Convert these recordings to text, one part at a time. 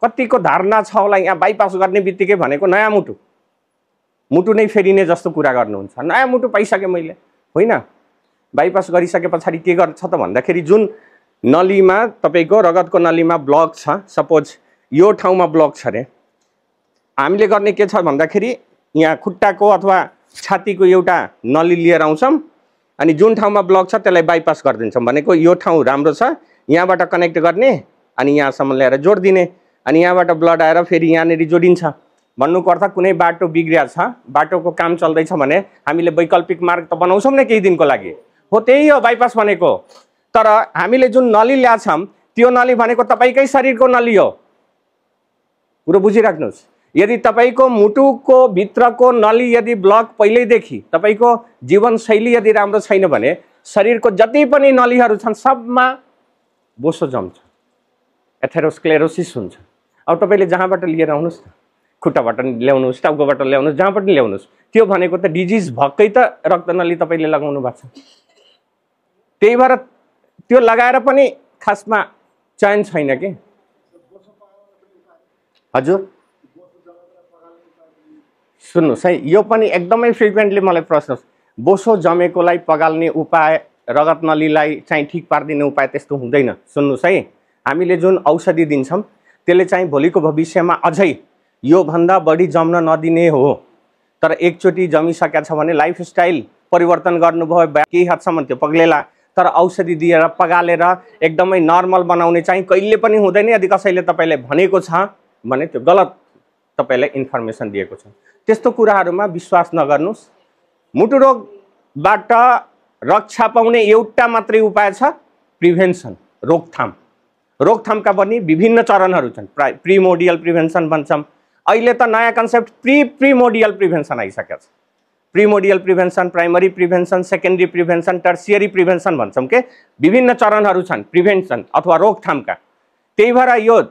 कतिको धारणा छ होला यहाँ बाइपास गर्ने बित्तिकै भनेको नयाँ मुटु नै फेरिने जस्तो कुरा गर्नुहुन्छ। नयाँ मुटु पाइसके मैले, होइन। बाइपास गरिसके पछाडि के गर्छ त भन्दाखेरि जुन नलीमा तपाईको रगतको नलीमा ब्लक छ, सपोज यो ठाउँमा ब्लक छ रे, हामीले गर्ने के छ भन्दाखेरि यहाँ खुट्टाको अथवा छातीको एउटा नली लिएर आउँछौँ अनि जुन ठाउँमा ब्लक छ त्यसलाई बाइपास गरिदिन्छौँ। भनेको यो ठाउँ राम्रो छ, यहाँबाट कनेक्ट गर्ने अनि यहाँसम्म ल्याएर जोडिदिने, अनि यहाँबाट ब्लड आएर फेरि यहाँनिर जोडिन्छ। भन्नुको अर्थ कुनै बाटो बिग्रिया छ, बाटोको काम चल्दैछ भने हामीले वैकल्पिक मार्ग त बनाउँछौँ न केही दिनको लागि, हो त्यही हो बाइपास भनेको। तर हामीले जुन नली ल्याछौँ त्यो नली भनेको तपाईँकै शरीरको नली हो, कुरो बुझिराख्नुहोस्। यदि तपाईँको मुटुको भित्रको नली यदि ब्लक पहिल्यैदेखि तपाईँको जीवनशैली यदि राम्रो छैन भने शरीरको जति पनि नलीहरू छन् सबमा बोसो जम्छ, एथेरोस्क्लेरोसिस हुन्छ। अब तपाईँले जहाँबाट लिएर आउनुहोस् न, खुट्टाबाट ल्याउनुहोस्, टाउकोबाट ल्याउनुहोस्, जहाँबाट ल्याउनुहोस्, त्यो भनेको त डिजिज भएकै त रक्तनली तपाईँले लगाउनु भएको छ। त्यही भएर त्यो लगाएर पनि खासमा चयन छैन कि। हजुर सुन्नुहोस् है, यो पनि एकदमै फ्रिक्वेन्टली मलाई प्रश्न, बोसो जमेकोलाई पगाल्ने उपाय, रगत नलीलाई चाहिँ ठिक पारिदिने उपाय त्यस्तो हुँदैन। सुन्नुहोस् है, हामीले जुन औषधि दिन्छौँ त्यसले चाहिँ भोलिको भविष्यमा अझै योभन्दा बढी जम्न नदिने हो। तर एकचोटि जमिसकेको छ भने लाइफस्टाइल परिवर्तन गर्नुभयो, केही हदसम्म त्यो पग्लेला। तर औषधि दिएर पगालेर एकदमै नर्मल बनाउने चाहिँ कहिले पनि हुँदैन। यदि कसैले तपाईँले भनेको छ भने त्यो गलत तपाईँलाई इन्फर्मेसन दिएको छ। त्यस्तो कुराहरूमा विश्वास नगर्नुहोस्। मुटु रोगबाट रक्षा पाउने एउटा मात्रै उपाय छ, प्रिभेन्सन, रोकथाम। रोकथामका पनि विभिन्न चरणहरू छन्। प्रिमोडियल प्रिभेन्सन भन्छौँ, अहिले त नयाँ कन्सेप्ट प्रिमोडियल प्रिभेन्सन आइसकेको छ। Primordial prevention, primary prevention, secondary prevention, tertiary prevention भन्छौँ के विभिन्न चरणहरू छन् प्रिभेन्सन अथवा रोकथामका। त्यही भएर यो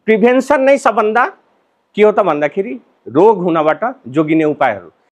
प्रिभेन्सन नै सबभन्दा के हो त भन्दाखेरि रोग हुनबाट जोगिने उपायहरू।